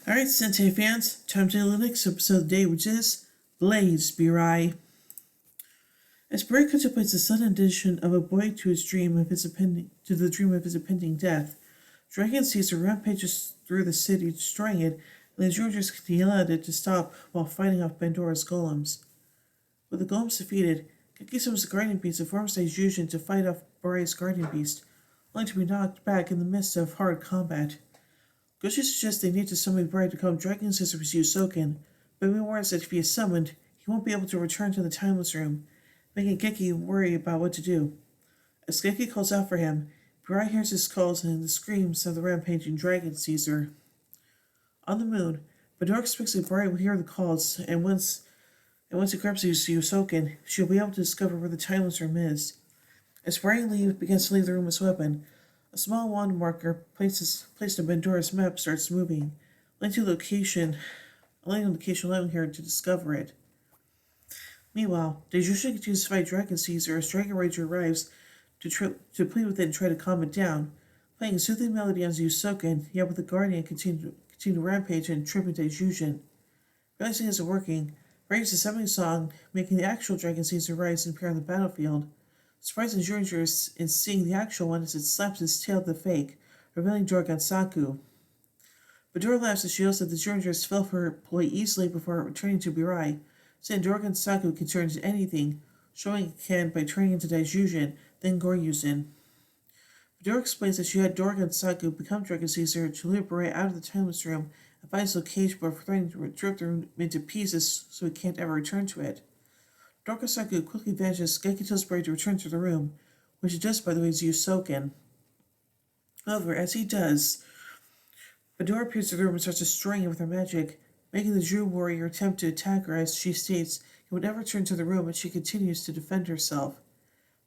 Alright, Sensei fans, time to the next episode of the day, which is Blaze Burai. As Burai contemplates the sudden addition of a boy to his dream of his impending death, Dragon Caesar rampages through the city, destroying it, and the Georgians can yell at it to stop while fighting off Pandora's golems. With the golems defeated, Kiki summons the Guardian Beast and forms Daijujin to fight off Burai's Guardian Beast, only to be knocked back in the midst of hard combat. Goshi suggests they need to summon Burai to calm Dragon Caesar's Yusoken, but he warns that if he is summoned, he won't be able to return to the Timeless Room, making Geki worry about what to do. As Geki calls out for him, Burai hears his calls and the screams of the rampaging Dragon Caesar. On the moon, Bador expects that Burai will hear the calls, and once he grabs his Yusoken, she'll be able to discover where the Timeless Room is. As Burai begins to leave the room with his weapon, a small wand marker placed on Pandora's map starts moving, allowing allowing her to discover it. Meanwhile, Daijushin continues to fight Dragon Caesar as Dragon Ranger arrives to plead with it and try to calm it down, playing a soothing melody on Yusoken, yet with the Guardian continue to rampage and trip into Daijushin. Realizing it isn't working, raised a summoning song, making the actual Dragon Caesar rise and appear on the battlefield. Surprising Juniors in seeing the actual one as it slaps its tail at the fake, revealing Dorgan Saku. Badora laughs as she yells that the Juniors fell for her ploy easily before returning to Burai, saying Dorgan Saku can turn into anything, showing it can by turning into Daijujin, then Goryuzin. Badora explains that she had Dorgan Saku become Dragon Caesar to lure Burai out of the Timeless Room and find his location before threatening to rip the room into pieces so he can't ever return to it. Dorkasaku quickly vanishes. Geki tells Burai to return to the room, which he does, by the way, is Yusoken. However, as he does, Badora appears in the room and starts destroying it with her magic, making the Drew warrior attempt to attack her as she states he would never return to the room, and she continues to defend herself.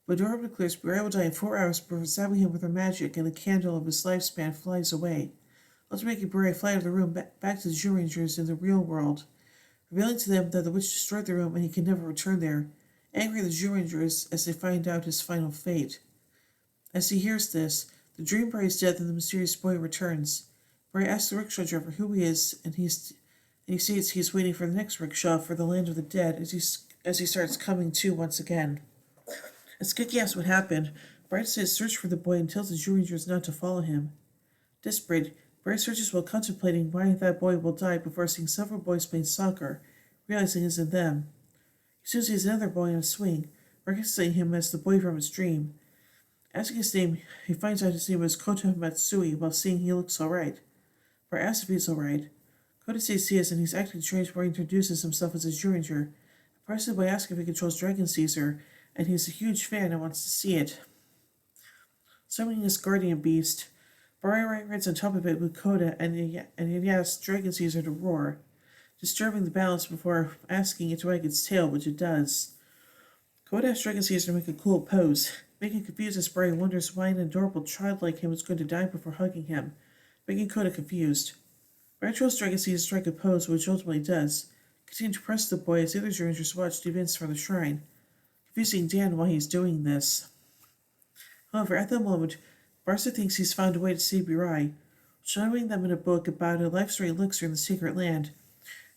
Badora declares Burai will die in 4 hours before stabbing him with her magic, and the candle of his lifespan flies away, thus making Burai fly out of the room back to the Jew Rangers in the real world, revealing to them that the witch destroyed the room and he can never return there, angering the Jew Rangers as they find out his final fate. As he hears this, the dream Burai's death and the mysterious boy returns. Burai asks the rickshaw driver who he is, and he states he is waiting for the next rickshaw for the land of the dead as he starts coming to once again. As Kiki asks what happened, Burai says search for the boy and tells the Jew Rangers not to follow him. Desperate, Burai searches while contemplating why that boy will die before seeing several boys playing soccer, realizing it isn't them. He soon sees another boy on a swing, recognizing him as the boy from his dream. Asking his name, he finds out his name is Kota Matsui while seeing he looks alright. Burai asks if he's alright. Kota says he is, and he's acting strange before he introduces himself as a Jew Ranger, impressed by asking if he controls Dragon Caesar, and he's a huge fan and wants to see it. Summoning his Guardian Beast, Burai rides on top of it with Kota and he asks Dragon Caesar to roar, disturbing the balance before asking it to wag its tail, which it does. Kota asks Dragon Caesar to make a cool pose, making confused as Burai wonders why an adorable child like him is going to die before hugging him, making Kota confused. Burai tells Dragon Caesar to strike a pose, which ultimately does, continuing to press the boy as the other Rangers watch the events from the shrine, confusing Dan why he's doing this. However, at that moment, Barca thinks he's found a way to save Burai, showing them in a book about a life-story elixir in the secret land,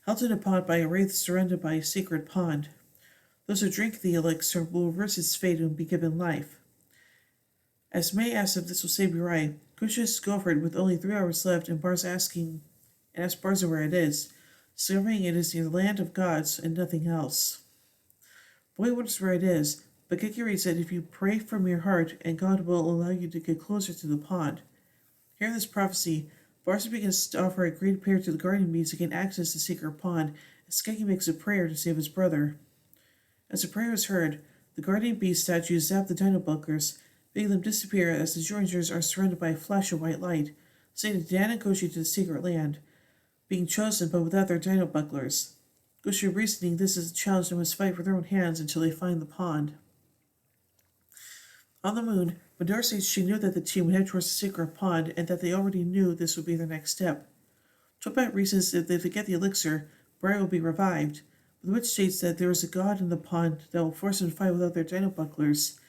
held in a pot by a wraith surrounded by a sacred pond. Those who drink the elixir will reverse its fate and be given life. As May asks if this will save Burai, Kusha's girlfriend with only 3 hours left, and asks Barza where it is, discovering it is near the land of gods and nothing else. Boy wonders where it is, but Kiki reads that if you pray from your heart, and God will allow you to get closer to the pond. Hearing this prophecy, Barca begins to offer a great prayer to the Guardian Beast to gain access to the secret pond, as Kiki makes a prayer to save his brother. As the prayer is heard, the Guardian Beast statues zap the dino bunkers, making them disappear as the Rangers are surrounded by a flash of white light, sending Dan and Goshi to the secret land, being chosen but without their dino bucklers. Goshi reasoning this is a challenge they must fight with their own hands until they find the pond. On the moon, Badora says she knew that the team would head towards the secret pond and that they already knew this would be their next step. Topat reasons that if they get the elixir, Burai will be revived, but the witch states that there is a god in the pond that will force them to fight without their dino bucklers.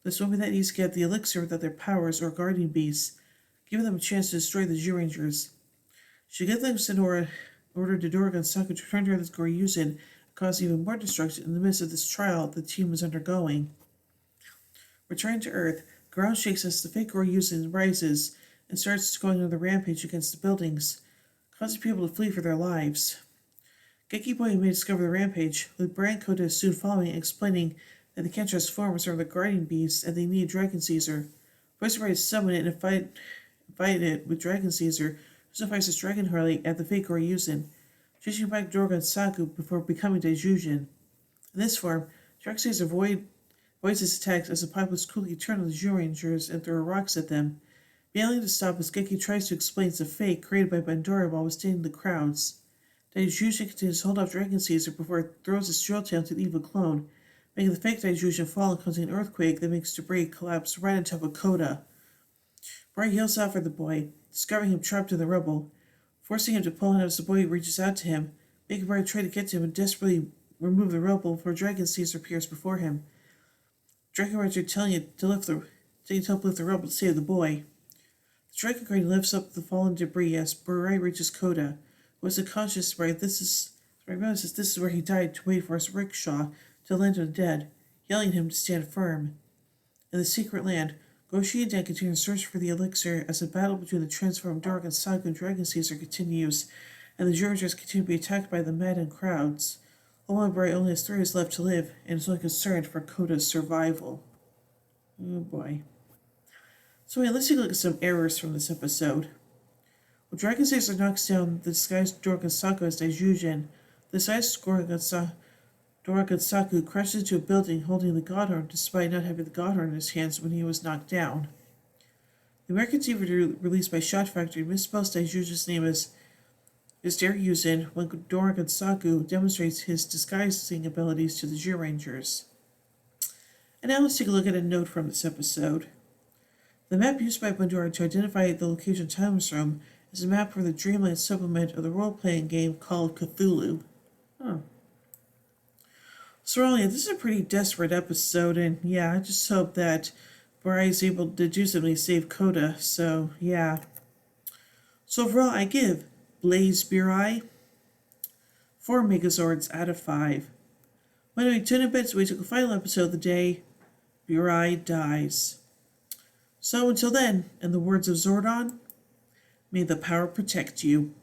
This woman that needs to get the elixir without their powers or guardian beasts, giving them a chance to destroy the Jew Rangers. She gave them Sonora ordered Dodora and Sokka to return to Earth's Goryuzin and cause even more destruction in the midst of this trial the team was undergoing. Returning to Earth, ground shakes as the fake Goryuzin rises and starts going on the rampage against the buildings, causing people to flee for their lives. Geki Boy may discover the rampage, with Burai and Kota soon following, explaining that they can't transform some of the guardian beasts and they need Dragon Caesar. Boys are ready to summon it and fight it with Dragon Caesar, who still fights his Dragon Harley at the fake Goryuzin, chasing back Dorga and Saku before becoming Daijujin. In this form, Dragon Caesar avoids his attacks as the populace coolly turn on the Zyurangers and throw rocks at them. Failing to stop as Geki tries to explain it's a fake created by Bandora while withstanding the crowds. Daijujin continues to hold off Dragon Caesar before it throws its drill tail to the evil clone, making the fake Daijujin fall and causing an earthquake that makes debris collapse right on top of Kota. Burai yells out for the boy, discovering him trapped in the rubble, forcing him to pull him as the boy reaches out to him, making Burai try to get to him and desperately remove the rubble before Dragon Caesar appears before him. Dragon Rider telling it to help lift the rubble to save the boy. The Dragon Crane lifts up the fallen debris as Burai reaches Kota, who is unconscious. Realizes this is where he died to wait for his rickshaw to land on the dead, yelling at him to stand firm. In the secret land, Goshi and Dan continue to search for the elixir as the battle between the transformed Dorg and Saga and Dragon Caesar continues, and the Zyurangers continue to be attacked by the maddened crowds. Burai only has 3 years left to live and is only concerned for Kota's survival. Oh boy. So let's take a look at some errors from this episode. When Dragon Caesar knocks down the disguised Dorg and Saku as Daijujin, the disguised Dorg and Saku crashes into a building holding the God Horn despite not having the God Horn in his hands when he was knocked down. The American TV released by Shot Factory misspells Daijujin's name as Daryuzin when Dorg and Saku demonstrates his disguising abilities to the Zyurangers. And now let's take a look at a note from this episode. The map used by Bandora to identify the location of Timeless Room is a map from the Dreamland supplement of the role-playing game called Cthulhu. So this is a pretty desperate episode, and I just hope that Burai is able to do something to save Kota, so yeah. So overall, I give Blaze Burai 4 Megazords out of 5. When we tune in bed, so we took a final episode of the day, Burai dies. So until then, in the words of Zordon, may the power protect you.